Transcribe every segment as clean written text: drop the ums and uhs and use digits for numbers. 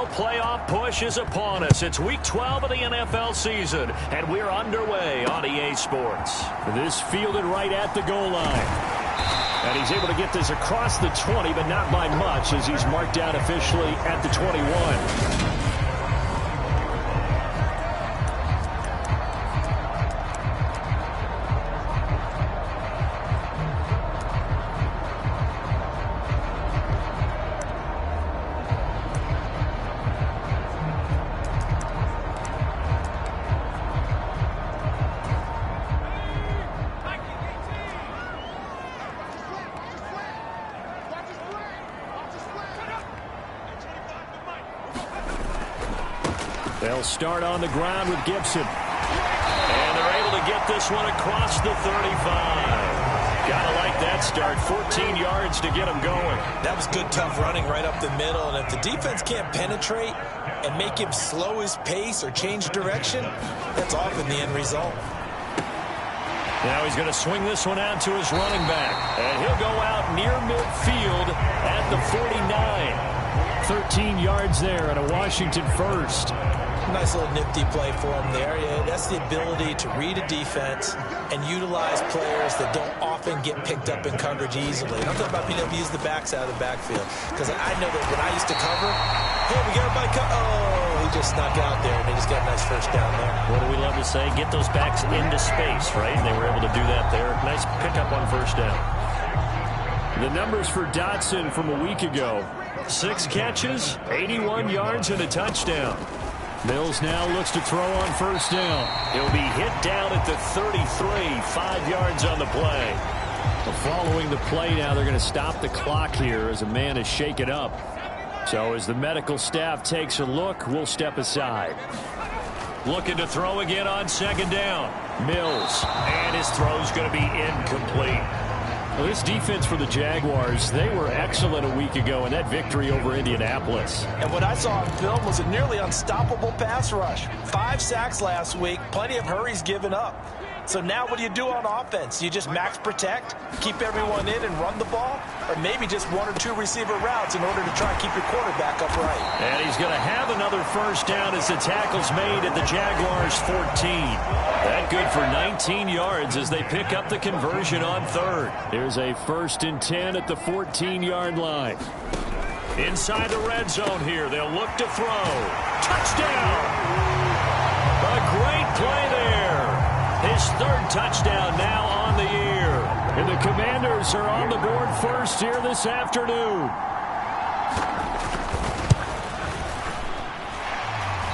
final playoff push is upon us. It's Week 12 of the NFL season, and we're underway on EA Sports. This fielded right at the goal line. And he's able to get this across the 20, but not by much, as he's marked down officially at the 21. They'll start on the ground with Gibson. And they're able to get this one across the 35. Gotta like that start. 14 yards to get them going. That was good, tough running right up the middle. And if the defense can't penetrate and make him slow his pace or change direction, that's often the end result. Now he's going to swing this one out to his running back. And he'll go out near midfield at the 49. 13 yards there and a Washington first. Nice little nifty play for him there. Yeah, that's the ability to read a defense and utilize players that don't often get picked up in coverage easily. And I'm talking about being able to use the backs out of the backfield. Because I know that when I used to cover, hey, we got everybody he just snuck out there, and they just got a nice first down there. What do we love to say? Get those backs into space, right? And they were able to do that there. Nice pickup on first down. The numbers for Dotson from a week ago. 6 catches, 81 yards, and a touchdown. Mills now looks to throw on first down. He'll be hit down at the 33, 5 yards on the play. Well, following the play now, they're going to stop the clock here as a man is shaken up. So as the medical staff takes a look, we'll step aside. Looking to throw again on second down. Mills, and his throw's going to be incomplete. Well, this defense for the Jaguars, they were excellent a week ago in that victory over Indianapolis. And what I saw on film was a nearly unstoppable pass rush. 5 sacks last week, plenty of hurries given up. So now what do you do on offense? You just max protect, keep everyone in and run the ball, or maybe just 1 or 2 receiver routes in order to try and keep your quarterback upright. And he's going to have another first down as the tackle's made at the Jaguars' 14. That good for 19 yards as they pick up the conversion on third. There's a 1st and 10 at the 14-yard line. Inside the red zone here, they'll look to throw. Touchdown! A great play there. His 3rd touchdown now on the year. And the Commanders are on the board first here this afternoon.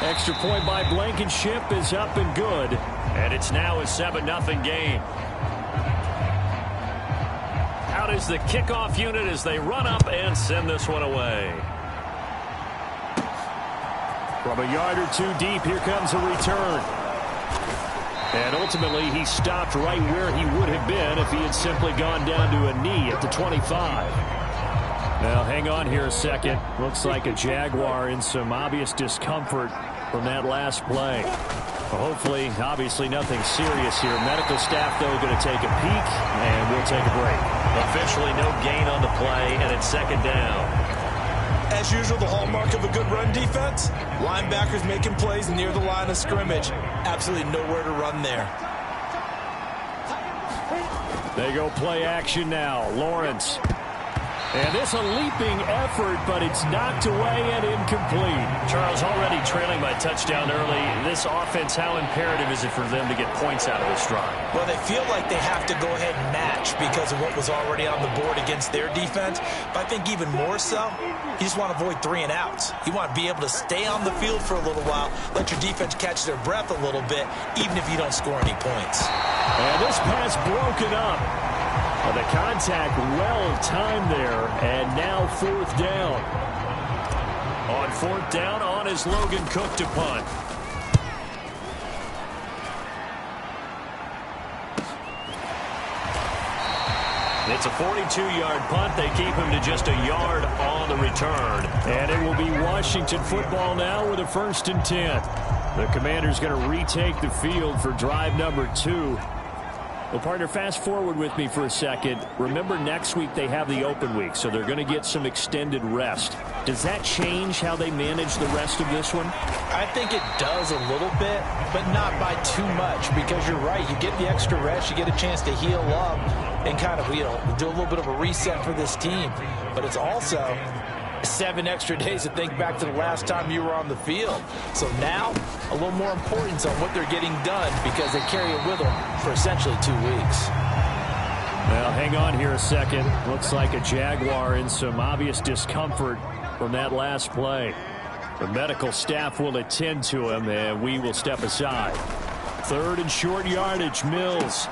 Extra point by Blankenship is up and good. And it's now a 7-0 game. Out is the kickoff unit as they run up and send this one away. From a yard or 2 deep, here comes a return. And ultimately, he stopped right where he would have been if he had simply gone down to a knee at the 25. Now, hang on here a second. Looks like a Jaguar in some obvious discomfort from that last play. Well, hopefully, obviously, nothing serious here. Medical staff, though, going to take a peek, and we'll take a break. Officially, no gain on the play, and it's 2nd down. As usual, the hallmark of a good run defense, linebackers making plays near the line of scrimmage. Absolutely nowhere to run there. They go play action now. Lawrence. And this a leaping effort, but it's knocked away and incomplete. Charles, already trailing by touchdown early. This offense, how imperative is it for them to get points out of this drive? Well, they feel like they have to go ahead and match because of what was already on the board against their defense. But I think even more so, you just want to avoid 3 and outs. You want to be able to stay on the field for a little while, let your defense catch their breath a little bit, even if you don't score any points. And this pass broken up. Well, the contact well timed there, and now 4th down. On 4th down, on is Logan Cook to punt. It's a 42-yard punt. They keep him to just a yard on the return. And it will be Washington football now with a 1st and 10. The Commanders going to retake the field for drive number 2. Well, partner, fast forward with me for a second. Remember, next week they have the open week, so they're going to get some extended rest. Does that change how they manage the rest of this one? I think it does a little bit, but not by too much, because you're right. You get the extra rest, you get a chance to heal up and kind of, do a little bit of a reset for this team. But it's also 7 extra days to think back to the last time you were on the field. So now, a little more importance on what they're getting done, because they carry it with them for essentially 2 weeks. Well, hang on here a second. Looks like a Jaguar in some obvious discomfort from that last play. The medical staff will attend to him, and we will step aside. 3rd and short yardage, Mills.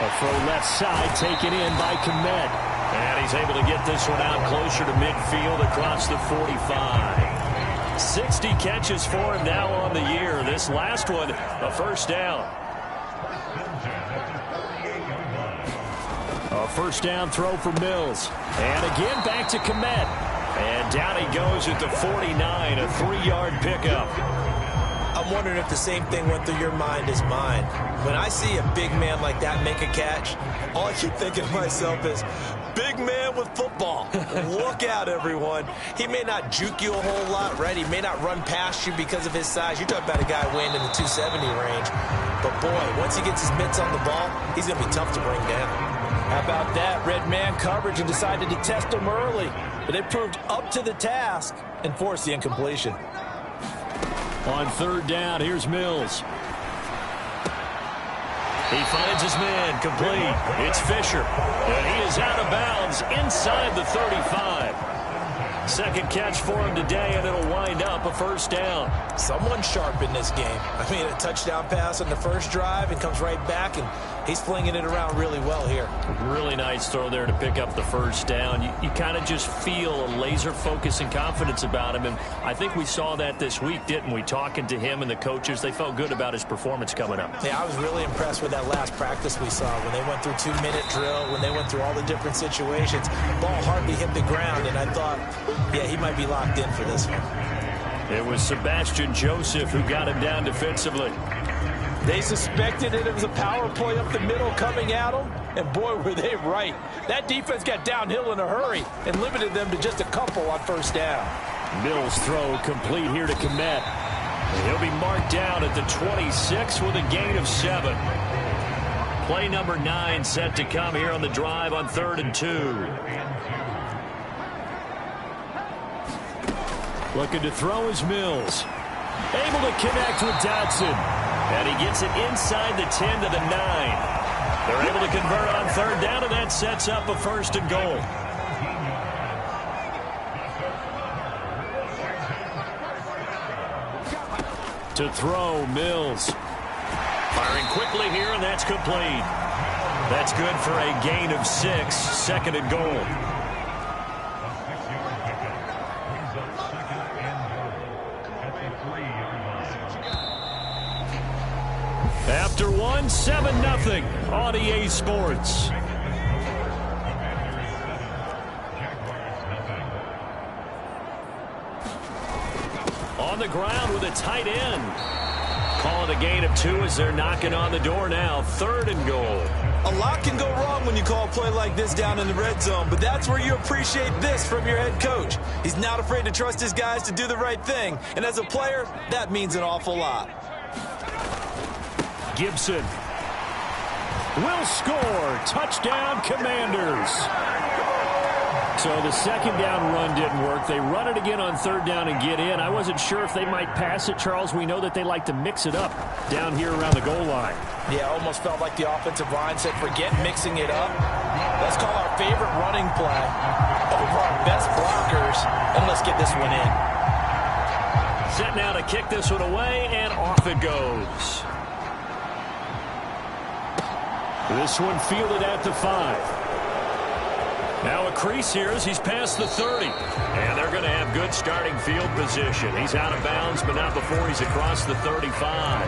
A throw left side taken in by Kmet. And he's able to get this one out closer to midfield across the 45. 60 catches for him now on the year. This last one, a first down. A first down throw for Mills. And again back to Kmet. And down he goes at the 49, a 3-yard pickup. I'm wondering if the same thing went through your mind as mine. When I see a big man like that make a catch, all I keep thinking to myself is, big man with football. Look out, everyone. He may not juke you a whole lot, right? He may not run past you because of his size. You're talking about a guy weighing in the 270 range. But, boy, once he gets his mitts on the ball, he's going to be tough to bring down. How about that? Red man coverage and decided to test him early. But they proved up to the task and forced the incompletion. On 3rd down, here's Mills. He finds his man, complete. It's Fisher. And he is out of bounds inside the 35. Second catch for him today, and it'll wind up a first down. Someone sharp in this game. I mean, a touchdown pass on the first drive and comes right back, and he's flinging it around really well here. Really nice throw there to pick up the first down. You kind of just feel a laser focus and confidence about him, and I think we saw that this week, didn't we? Talking to him and the coaches, they felt good about his performance coming up. Yeah, I was really impressed with that last practice we saw when they went through 2-minute drill, when they went through all the different situations. Ball hardly hit the ground, and I thought, yeah, he might be locked in for this one. It was Sebastian Joseph who got him down defensively. They suspected it was a power play up the middle coming at them, and boy, were they right. That defense got downhill in a hurry and limited them to just a couple on first down. Mills' throw complete here to Kmet. He'll be marked down at the 26 with a gain of 7. Play number 9 set to come here on the drive on 3rd and 2. Looking to throw is Mills. Able to connect with Dodson. And he gets it inside the 10 to the 9. They're able to convert on 3rd down, and that sets up a 1st and goal. To throw, Mills. Firing quickly here, and that's complete. That's good for a gain of 6, 2nd and goal. After 1, 7-0 on EA Sports. On the ground with a tight end. Calling a gain of 2 as they're knocking on the door now. 3rd and goal. A lot can go wrong when you call a play like this down in the red zone, but that's where you appreciate this from your head coach. He's not afraid to trust his guys to do the right thing, and as a player, that means an awful lot. Gibson will score. Touchdown, Commanders. So the 2nd down run didn't work. They run it again on 3rd down and get in. I wasn't sure if they might pass it, Charles. We know that they like to mix it up down here around the goal line. Yeah, almost felt like the offensive line said, forget mixing it up. Let's call our favorite running play over our best blockers, and let's get this one in. Set now to kick this one away, and off it goes. This one fielded at the 5. Now a crease here as he's past the 30. And they're going to have good starting field position. He's out of bounds, but not before he's across the 35.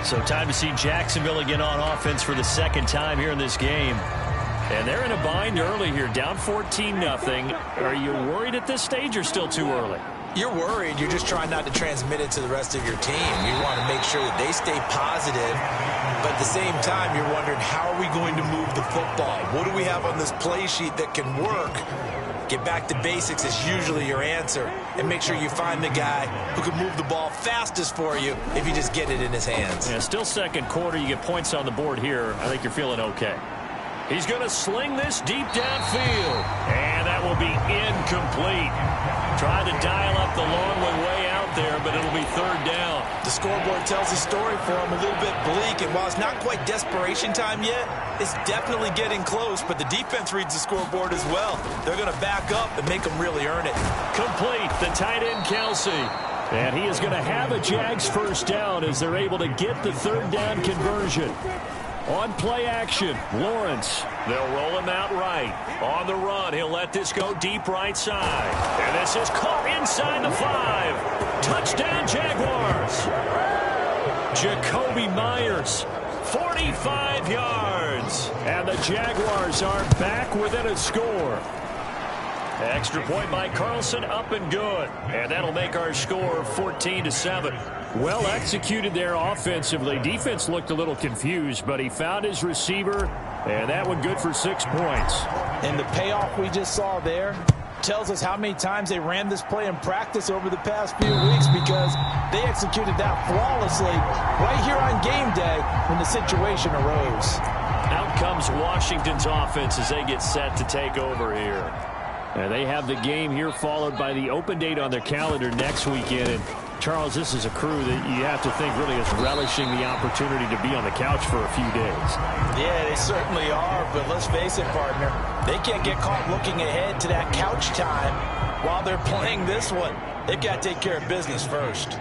So time to see Jacksonville again on offense for the 2nd time here in this game. And they're in a bind early here, down 14-0. Are you worried at this stage or still too early? You're worried. You're just trying not to transmit it to the rest of your team. You want to make sure that they stay positive. But at the same time, you're wondering, how are we going to move the football? What do we have on this play sheet that can work? Get back to basics is usually your answer. And make sure you find the guy who can move the ball fastest for you if you just get it in his hands. Yeah, still second quarter. You get points on the board here. I think you're feeling okay. He's going to sling this deep downfield. And that will be incomplete. Tried to dial up the long way out there, but it'll be third down. The scoreboard tells a story for him, a little bit bleak. And while it's not quite desperation time yet, it's definitely getting close. But the defense reads the scoreboard as well. They're going to back up and make them really earn it. Complete, the tight end, Kelsey. And he is going to have a Jags first down as they're able to get the third down conversion. On play action, Lawrence. They'll roll him out right. On the run, he'll let this go deep right side. And this is caught inside the 5. Touchdown, Jaguars. Jacoby Myers, 45 yards. And the Jaguars are back within a score. Extra point by Carlson, up and good. And that'll make our score 14-7. Well executed there offensively. Defense looked a little confused, but he found his receiver, and that one good for 6 points. And the payoff we just saw there tells us how many times they ran this play in practice over the past few weeks, because they executed that flawlessly right here on game day when the situation arose. Out comes Washington's offense as they get set to take over here. And they have the game here followed by the open date on their calendar next weekend. And Charles, this is a crew that you have to think really is relishing the opportunity to be on the couch for a few days. Yeah, they certainly are, but let's face it, partner. They can't get caught looking ahead to that couch time while they're playing this one. They've got to take care of business first.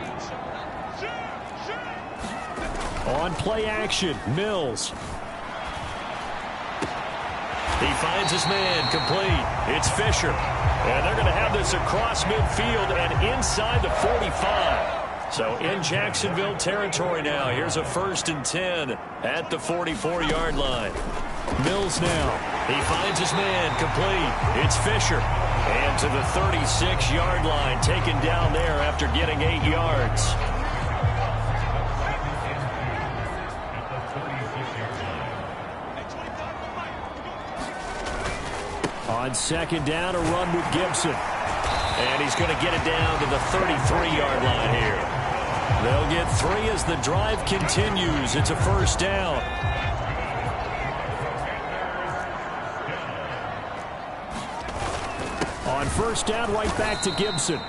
On play action, Mills. He finds his man, complete. It's Fisher. And they're going to have this across midfield and inside the 45. So in Jacksonville territory now. Here's a 1st and 10 at the 44-yard line. Mills now. He finds his man, complete. It's Fisher. And to the 36-yard line, taken down there after getting 8 yards. On 2nd down, a run with Gibson. And he's going to get it down to the 33-yard line here. They'll get 3 as the drive continues. It's a 1st down. On 1st down, right back to Gibson.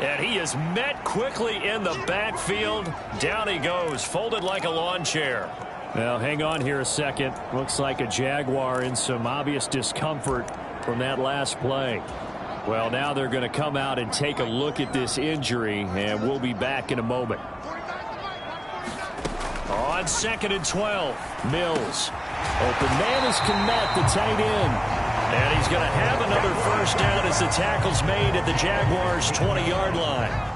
And he is met quickly in the backfield. Down he goes, folded like a lawn chair. Well, hang on here a second. Looks like a Jaguar in some obvious discomfort from that last play. Well, now they're going to come out and take a look at this injury, and we'll be back in a moment. On 2nd and 12, Mills. Open man is Kmet, the tight end. And he's going to have another 1st down as the tackle's made at the Jaguars' 20-yard line.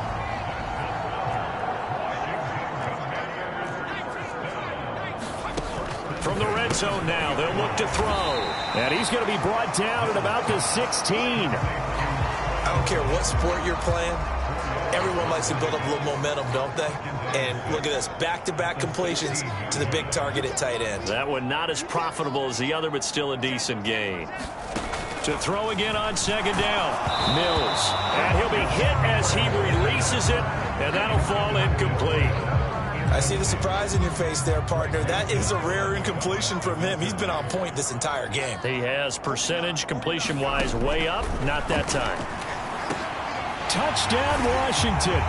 From the red zone now, they'll look to throw. And he's going to be brought down at about the 16. I don't care what sport you're playing. Everyone likes to build up a little momentum, don't they? And look at this, back-to-back completions to the big target at tight end. That one not as profitable as the other, but still a decent gain. To throw again on 2nd down. Mills. And he'll be hit as he releases it, and that'll fall incomplete. I see the surprise in your face there, partner. That is a rare incompletion from him. He's been on point this entire game. He has percentage completion-wise way up. Not that time. Touchdown, Washington.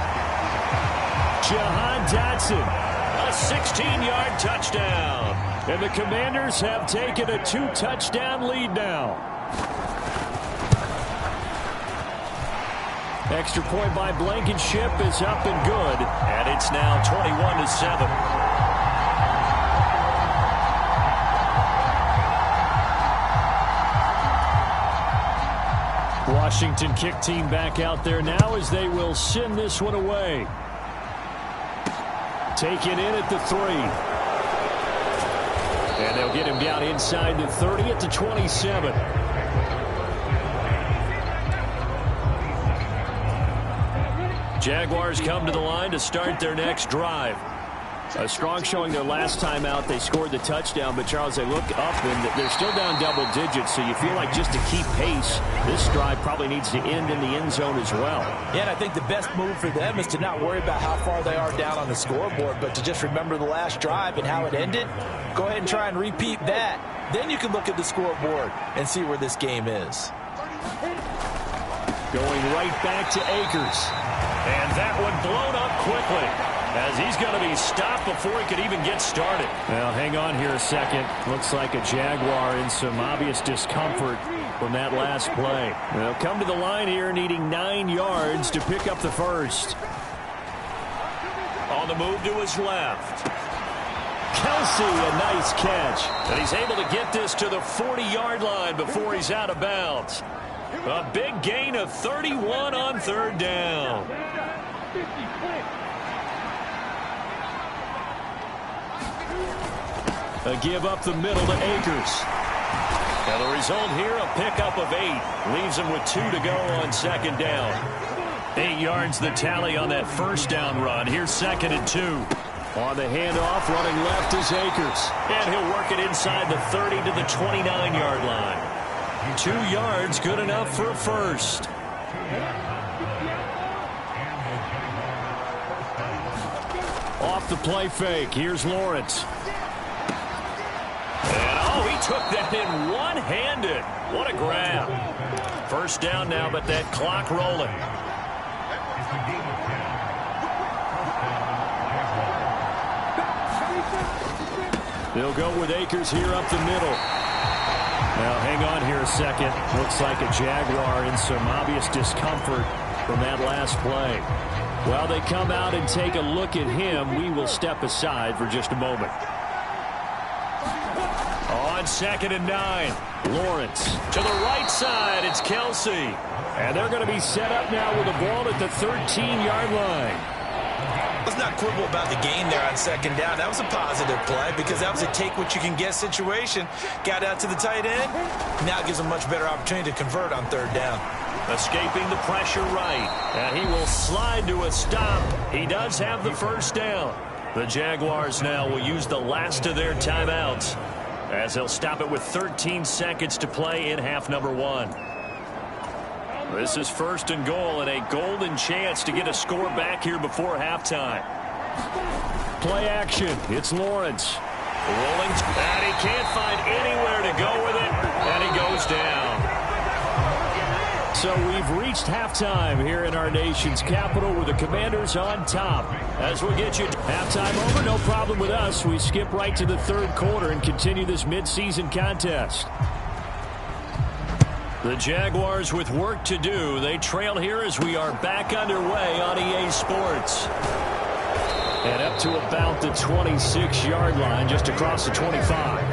Jahan Dotson. A 16-yard touchdown. And the Commanders have taken a 2-touchdown lead now. Extra point by Blankenship is up and good. And it's now 21-7. Washington kick team back out there now as they will send this one away. Taken in at the 3. And they'll get him down inside the 30 at the 27. Jaguars come to the line to start their next drive. A strong showing their last time out. They scored the touchdown, but Charles, they look up and they're still down double digits, so you feel like just to keep pace, this drive probably needs to end in the end zone as well. Yeah, and I think the best move for them is to not worry about how far they are down on the scoreboard, but to just remember the last drive and how it ended. Go ahead and try and repeat that. Then you can look at the scoreboard and see where this game is. Going right back to Akers. And that one blown up quickly, as he's going to be stopped before he could even get started. Well, hang on here a second. Looks like a Jaguar in some obvious discomfort from that last play. They'll come to the line here needing 9 yards to pick up the first. On the move to his left. Kelsey, a nice catch. And he's able to get this to the 40-yard line before he's out of bounds. A big gain of 31 on third down. A give up the middle to Akers. Now the result here, a pickup of 8. Leaves him with 2 to go on second down. 8 yards the tally on that first down run. Here's 2nd and 2. On the handoff, running left is Akers. And he'll work it inside the 30 to the 29-yard line. 2 yards, good enough for a first. Off the play fake, here's Lawrence. And oh, he took that in one-handed. What a grab. First down now, but that clock rolling. They'll go with Akers here up the middle. Now, hang on here a second. Looks like a Jaguar in some obvious discomfort from that last play. While they come out and take a look at him, we will step aside for just a moment. On 2nd and 9. Lawrence. To the right side, it's Kelsey. And they're going to be set up now with the ball at the 13-yard line. Let's not quibble about the gain there on second down. That was a positive play because that was a take-what-you-can-get situation. Got out to the tight end. Now gives a much better opportunity to convert on third down. Escaping the pressure right. And he will slide to a stop. He does have the first down. The Jaguars now will use the last of their timeouts, as they'll stop it with 13 seconds to play in half number 1. This is 1st and goal and a golden chance to get a score back here before halftime. Play action. It's Lawrence. Rolling. And he can't find anywhere to go with it. And he goes down. So we've reached halftime here in our nation's capital with the Commanders on top. As we'll get you halftime over, no problem with us. We skip right to the 3rd quarter and continue this midseason contest. The Jaguars with work to do. They trail here as we are back underway on EA Sports. And up to about the 26-yard line, just across the 25.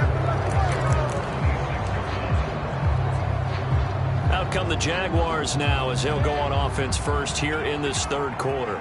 Out come the Jaguars now as they'll go on offense first here in this 3rd quarter.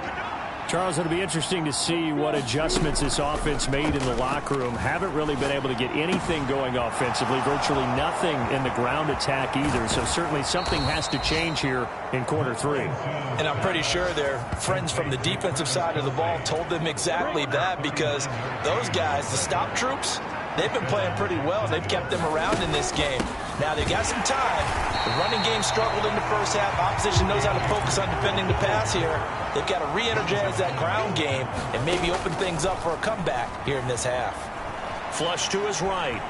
Charles, it'll be interesting to see what adjustments this offense made in the locker room. Haven't really been able to get anything going offensively, virtually nothing in the ground attack either. So certainly something has to change here in quarter 3. And I'm pretty sure their friends from the defensive side of the ball told them exactly that, because those guys, the stop troops, they've been playing pretty well. They've kept them around in this game. Now, they've got some time. The running game struggled in the first half. Opposition knows how to focus on defending the pass here. They've got to re-energize that ground game and maybe open things up for a comeback here in this half. Flush to his right.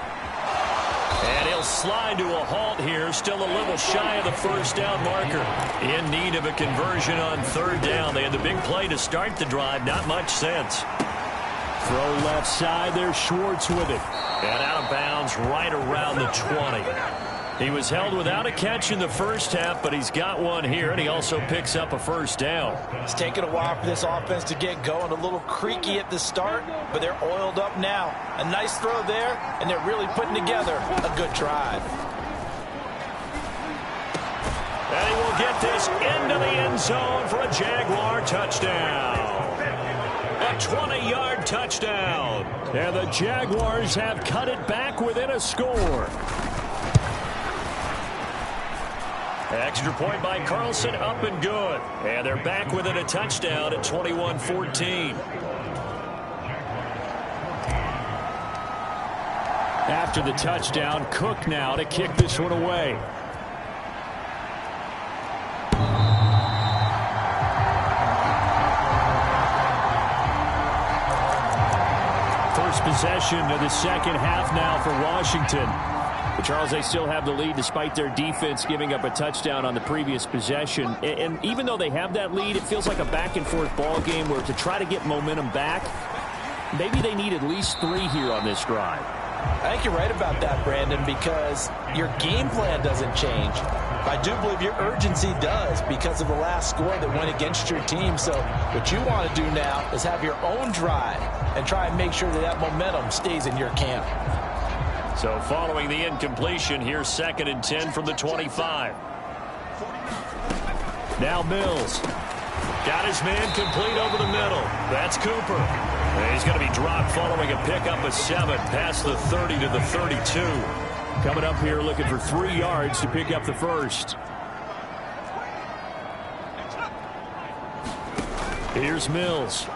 And he'll slide to a halt here. Still a little shy of the first down marker. In need of a conversion on 3rd down. They had the big play to start the drive. Not much sense. Throw left side. There's Schwartz with it. And out of bounds right around the 20. He was held without a catch in the first half, but he's got one here, and he also picks up a first down. It's taken a while for this offense to get going. A little creaky at the start, but they're oiled up now. A nice throw there, and they're really putting together a good drive. And he will get this into the end zone for a Jaguar touchdown. A 20-yard touchdown. And the Jaguars have cut it back within a score. Extra point by Carlson, up and good. And they're back within a touchdown at 21-14. After the touchdown, Cook now to kick this one away. First possession of the second half now for Washington. But Charles, they still have the lead despite their defense giving up a touchdown on the previous possession. And even though they have that lead, it feels like a back-and-forth ball game where to try to get momentum back, maybe they need at least 3 here on this drive. I think you're right about that, Brandon, because your game plan doesn't change. I do believe your urgency does because of the last score that went against your team. So what you want to do now is have your own drive and try and make sure that that momentum stays in your camp. So following the incompletion, here's 2nd and 10 from the 25. Now Mills. Got his man complete over the middle. That's Cooper. And he's going to be dropped following a pickup of 7 past the 30 to the 32. Coming up here looking for 3 yards to pick up the first. Here's Mills.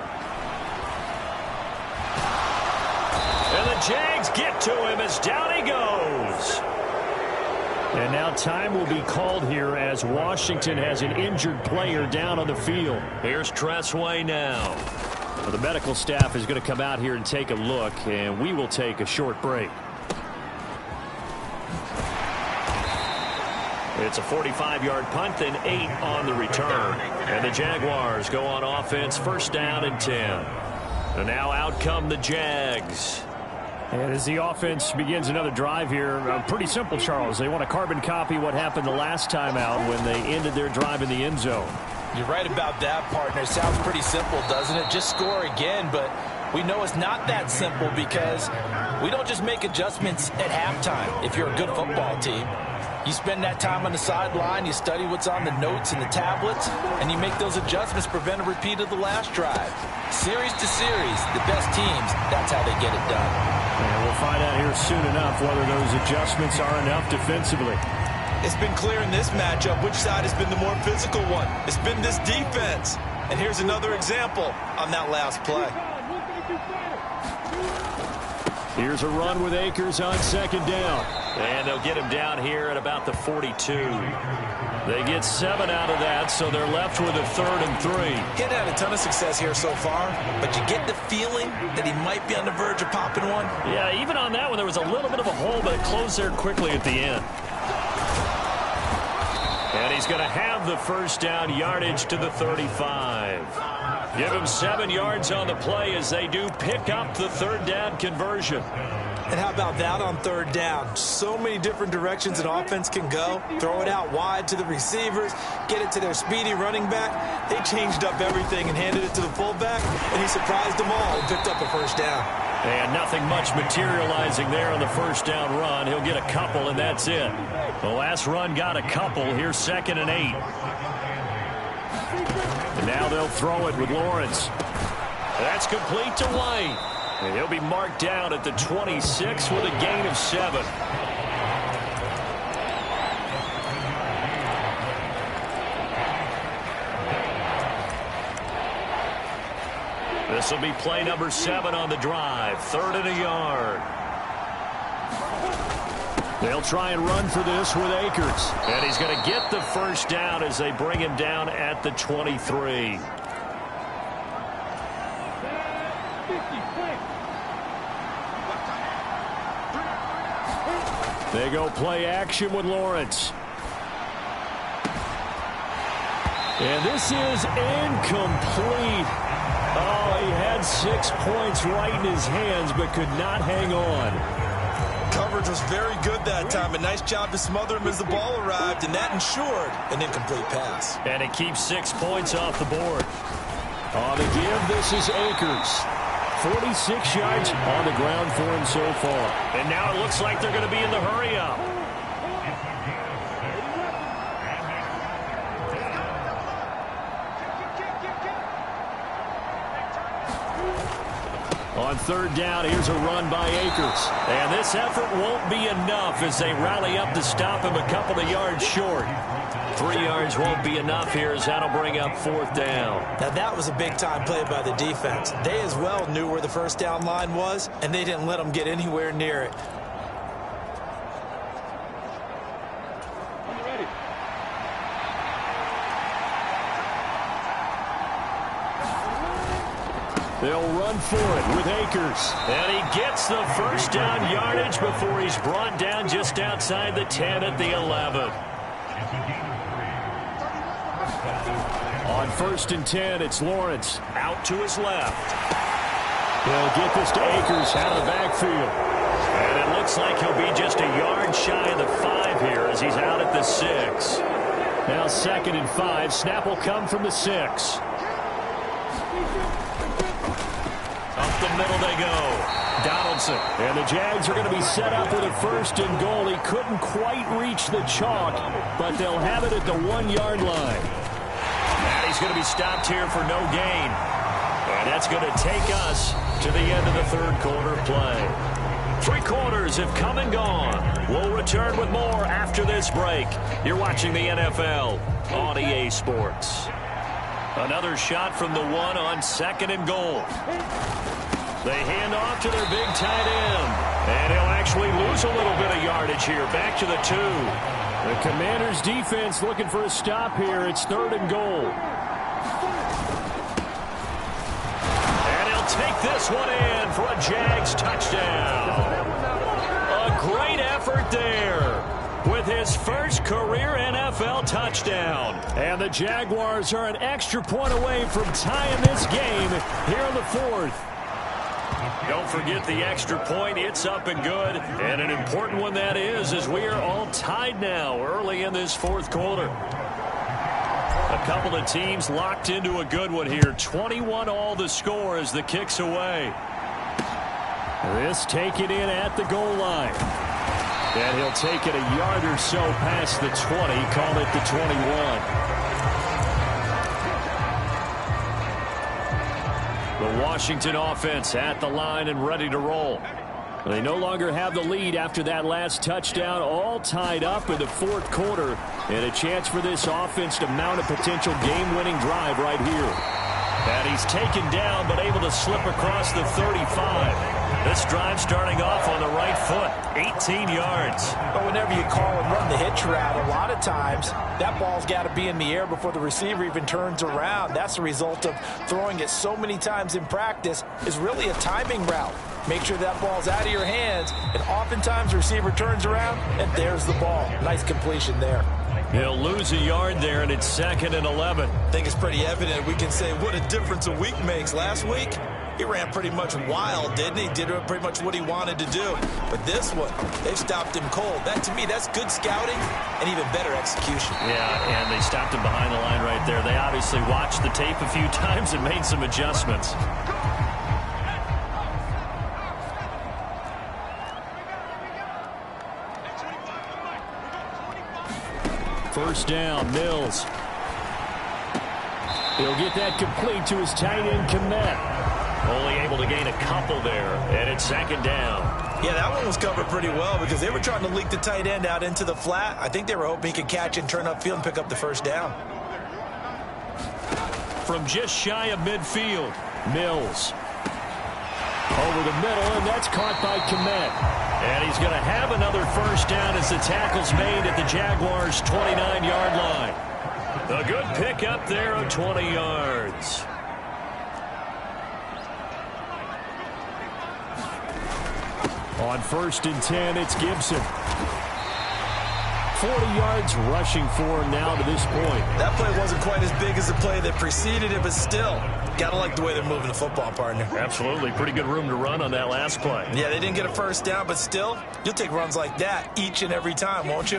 And the Jags get to him as down he goes. And now time will be called here as Washington has an injured player down on the field. Here's Tressway now. Well, the medical staff is going to come out here and take a look, and we will take a short break. It's a 45-yard punt and 8 on the return. And the Jaguars go on offense, 1st down and 10. And now out come the Jags. And as the offense begins another drive here, pretty simple, Charles. They want to carbon copy what happened the last time out when they ended their drive in the end zone. You're right about that, partner. Sounds pretty simple, doesn't it? Just score again, but we know it's not that simple because we don't just make adjustments at halftime if you're a good football team. You spend that time on the sideline, you study what's on the notes and the tablets, and you make those adjustments to prevent a repeat of the last drive. Series to series, the best teams, that's how they get it done. And we'll find out here soon enough whether those adjustments are enough defensively. It's been clear in this matchup which side has been the more physical one. It's been this defense. And here's another example on that last play. Here's a run with Akers on 2nd down. And they'll get him down here at about the 42. They get 7 out of that, so they're left with a 3rd and 3. He had a ton of success here so far, but you get the feeling that he might be on the verge of popping one. Yeah, even on that one, there was a little bit of a hole, but it closed there quickly at the end. And he's going to have the 1st down, yardage to the 35. Give him 7 yards on the play as they do pick up the 3rd down conversion. And how about that on 3rd down? So many different directions an offense can go. Throw it out wide to the receivers, get it to their speedy running back. They changed up everything and handed it to the fullback, and he surprised them all and picked up a 1st down. And nothing much materializing there on the 1st down run. He'll get a couple, and that's it. The last run got a couple. Here's 2nd and 8. And now they'll throw it with Lawrence. That's complete to White. And he'll be marked down at the 26 with a gain of 7. This will be play number 7 on the drive. 3rd and a yard. They'll try and run for this with Akers. And he's going to get the 1st down as they bring him down at the 23. They go play action with Lawrence. And this is incomplete. Oh, he had 6 points right in his hands, but could not hang on. Coverage was very good that time. A nice job to smother him as the ball arrived, and that ensured an incomplete pass. And it keeps 6 points off the board. On the give, this is Akers. 46 yards on the ground for him so far. And now it looks like they're going to be in the hurry-up. On 3rd down, here's a run by Akers. And this effort won't be enough as they rally up to stop him a couple of yards short. 3 yards won't be enough here as that'll bring up 4th down. Now that was a big-time play by the defense. They as well knew where the 1st down line was, and they didn't let them get anywhere near it. They'll run for it with Akers. And he gets the first down yardage before he's brought down just outside the 10 at the 11. On 1st and 10, it's Lawrence. Out to his left. He'll get this to Akers out of the backfield. And it looks like he'll be just a yard shy of the 5 here as he's out at the 6. Now 2nd and 5. Snap will come from the 6. Up the middle they go. Donaldson. And the Jags are going to be set up with a 1st and goal. He couldn't quite reach the chalk, but they'll have it at the 1-yard line. And he's going to be stopped here for no gain. And that's going to take us to the end of the 3rd quarter play. 3 quarters have come and gone. We'll return with more after this break. You're watching the NFL on EA Sports. Another shot from the 1 on 2nd and goal. They hand off to their big tight end. And he'll actually lose a little bit of yardage here. Back to the 2. The Commanders' defense looking for a stop here. It's 3rd and goal. And he'll take this one in for a Jags touchdown. A great effort there with his first career NFL touchdown. And the Jaguars are an extra point away from tying this game here in the 4th. Don't forget the extra point. It's up and good. And an important one that is, as we are all tied now early in this 4th quarter. A couple of teams locked into a good one here. 21-all the score as the kick's away. This taken in at the goal line. And he'll take it a yard or so past the 20. Call it the 21. The Washington offense at the line and ready to roll. They no longer have the lead after that last touchdown, all tied up in the 4th quarter, and a chance for this offense to mount a potential game-winning drive right here. And he's taken down but able to slip across the 35. This drive starting off on the right foot, 18 yards. But whenever you call and run the hitch route, a lot of times that ball's got to be in the air before the receiver even turns around. That's the result of throwing it so many times in practice is really a timing route. Make sure that ball's out of your hands, and oftentimes the receiver turns around, and there's the ball. Nice completion there. He'll lose a yard there, and it's 2nd and 11. I think it's pretty evident. We can say what a difference a week makes. Last week, he ran pretty much wild, didn't he? Did pretty much what he wanted to do. But this one, they've stopped him cold. That, to me, that's good scouting and even better execution. Yeah, and they stopped him behind the line right there. They obviously watched the tape a few times and made some adjustments. First down, Mills. He'll get that complete to his tight end, Kmet. Only able to gain a couple there, and it's 2nd down. Yeah, that one was covered pretty well because they were trying to leak the tight end out into the flat. I think they were hoping he could catch and turn upfield and pick up the first down. From just shy of midfield, Mills. Over the middle, and that's caught by Kmet. And he's going to have another first down as the tackle's made at the Jaguars' 29-yard line. A good pickup there of 20 yards. On 1st and 10, it's Gibson. 40 yards rushing for him now to this point. That play wasn't quite as big as the play that preceded it, but still, got to like the way they're moving the football, partner. Absolutely. Pretty good room to run on that last play. Yeah, they didn't get a first down, but still, you'll take runs like that each and every time, won't you?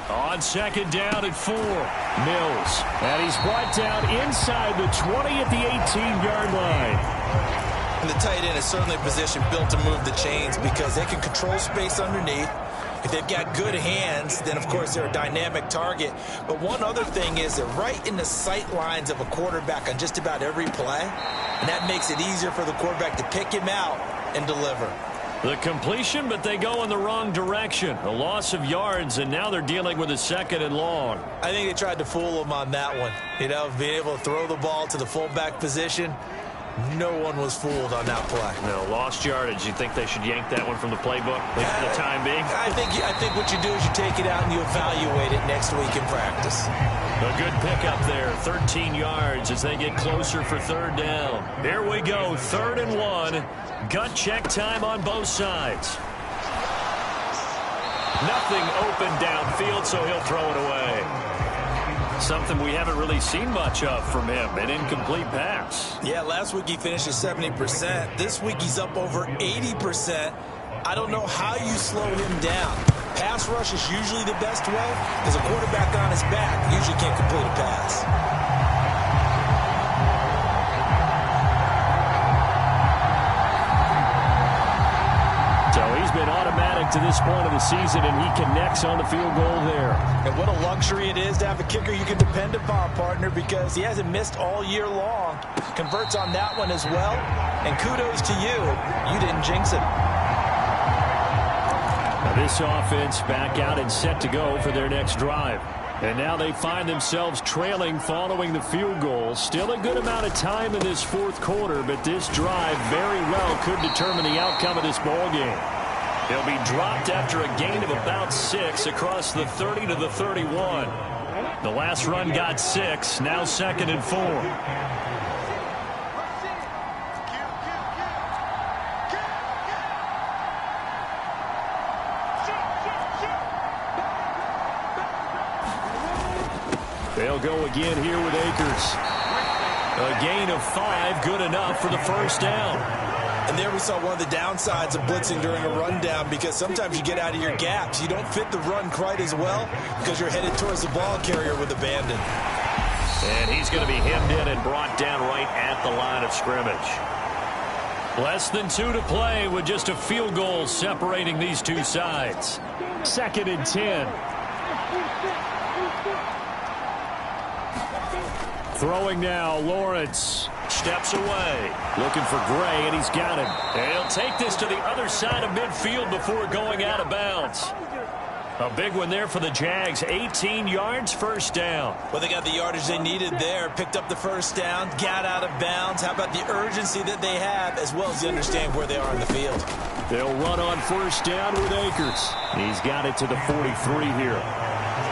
On 2nd down at 4. Mills. And he's brought down inside the 20 at the 18-yard line. And the tight end is certainly a position built to move the chains because they can control space underneath. If they've got good hands, then, of course, they're a dynamic target. But one other thing is they're right in the sight lines of a quarterback on just about every play. And that makes it easier for the quarterback to pick him out and deliver. The completion, but they go in the wrong direction. A loss of yards, and now they're dealing with a 2nd and long. I think they tried to fool him on that one. You know, being able to throw the ball to the fullback position. No one was fooled on that play. No, lost yardage. You think they should yank that one from the playbook for the time being? I think what you do is you take it out and you evaluate it next week in practice. A good pickup there, 13 yards as they get closer for third down. Here we go, 3rd and 1. Gut check time on both sides. Nothing open downfield, so he'll throw it away. Something we haven't really seen much of from him, an incomplete pass. Yeah, last week he finished at 70%. This week he's up over 80%. I don't know how you slow him down. Pass rush is usually the best way because a quarterback on his back usually can't complete a pass. So he's been automatic to this point of the season, and he connects on the field goal there. And what a luxury it is to have a kicker you can depend upon, partner, because he hasn't missed all year long. Converts on that one as well. And kudos to you. You didn't jinx it. This offense back out and set to go for their next drive. And now they find themselves trailing following the field goal. Still a good amount of time in this 4th quarter, but this drive very well could determine the outcome of this ball game. He'll be dropped after a gain of about 6 across the 30 to the 31. The last run got 6, now 2nd and 4. They'll go again here with Akers. A gain of 5, good enough for the first down. And there we saw one of the downsides of blitzing during a rundown because sometimes you get out of your gaps. You don't fit the run quite as well because you're headed towards the ball carrier with abandon. And he's going to be hemmed in and brought down right at the line of scrimmage. Less than 2 to play with just a field goal separating these two sides. 2nd and 10. Throwing now, Lawrence. Steps away. Looking for Gray, and he's got him. And he'll take this to the other side of midfield before going out of bounds. A big one there for the Jags. 18 yards, first down. Well, they got the yardage they needed there. Picked up the first down, got out of bounds. How about the urgency that they have, as well as they understand where they are in the field? They'll run on first down with Akers. He's got it to the 43 here.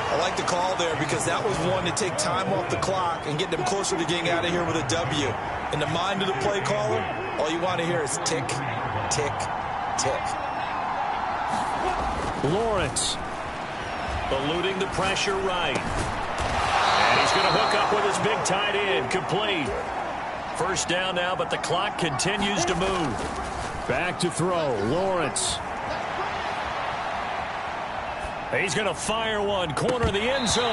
I like the call there because that was one to take time off the clock and get them closer to getting out of here with a W. In the mind of the play caller, all you want to hear is tick, tick, tick. Lawrence. Eluding the pressure right. And he's going to hook up with his big tight end. Complete. First down now, but the clock continues to move. Back to throw. Lawrence. He's going to fire one. Corner of the end zone.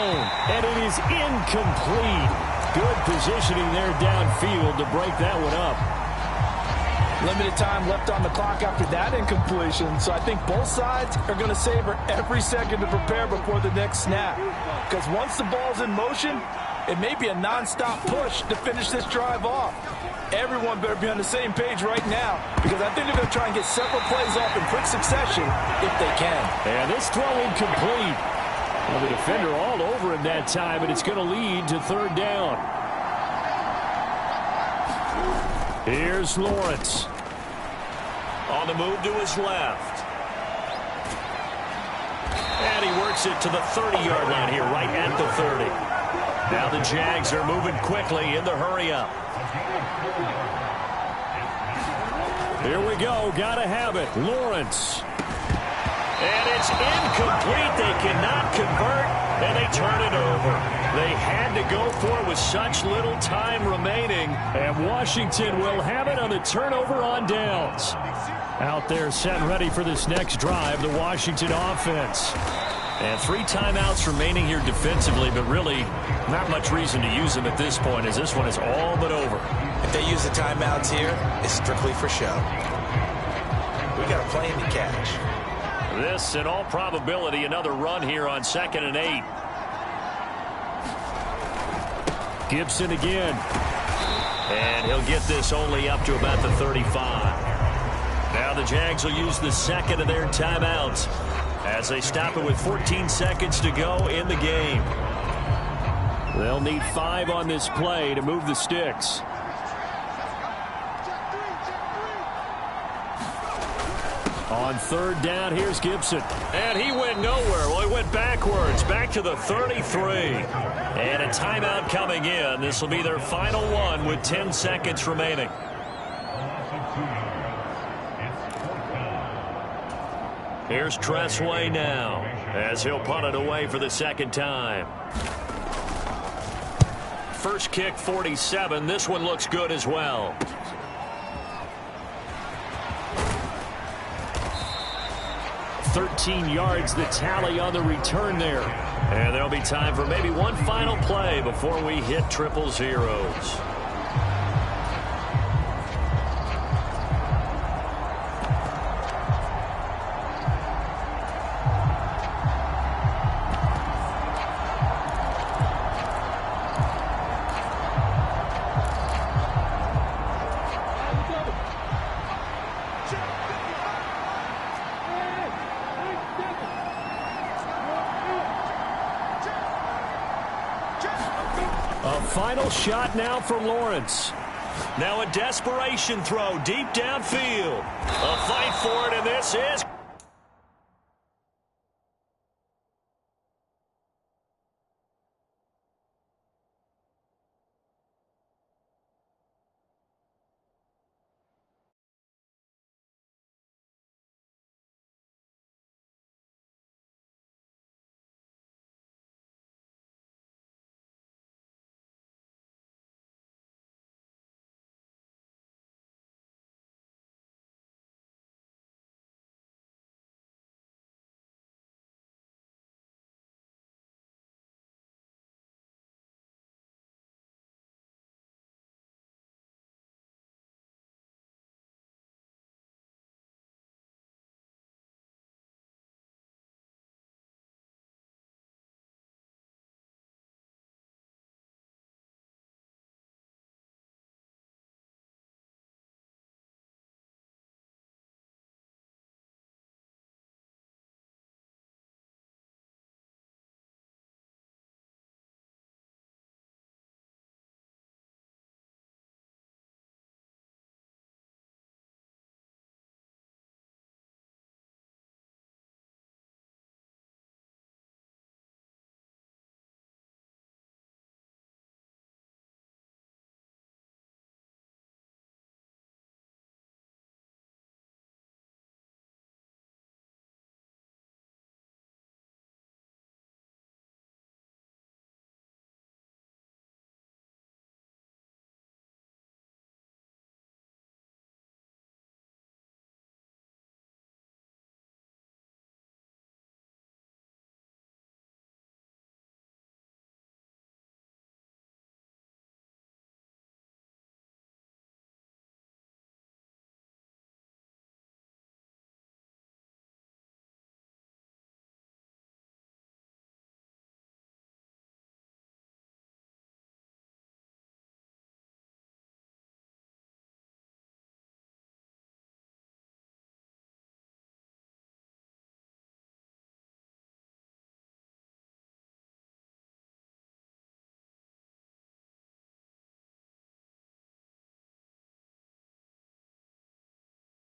And it is incomplete. Good positioning there downfield to break that one up. Limited time left on the clock after that incompletion, so I think both sides are going to savor every second to prepare before the next snap. Because once the ball's in motion, it may be a nonstop push to finish this drive off. Everyone better be on the same page right now because I think they're going to try and get several plays off in quick succession if they can. And this throw incomplete. Well, the defender all over him that time, and it's going to lead to third down. Here's Lawrence. On the move to his left. And he works it to the 30-yard line here, right at the 30. Now the Jags are moving quickly in the hurry-up. Here we go. Gotta have it. Lawrence. And it's incomplete. They cannot convert, and they turn it over. They had to go for it with such little time remaining. And Washington will have it on the turnover on downs. Out there set and ready for this next drive, the Washington offense. And 3 timeouts remaining here defensively, but really not much reason to use them at this point as this one is all but over. If they use the timeouts here, it's strictly for show. We got a plane to catch. This, in all probability, another run here on 2nd and 8. Gibson again. And he'll get this only up to about the 35. Now the Jags will use the second of their timeouts as they stop it with 14 seconds to go in the game. They'll need 5 on this play to move the sticks. On third down, here's Gibson. And he went nowhere. Well, he went backwards, back to the 33. And a timeout coming in. This will be their final one with 10 seconds remaining. Here's Tressway now as he'll punt it away for the second time. First kick, 47. This one looks good as well. $13 yards, the tally on the return there. And there'll be time for maybe one final play before we hit triple zeros. Final shot now for Lawrence. Now a desperation throw deep downfield. A fight for it, and this is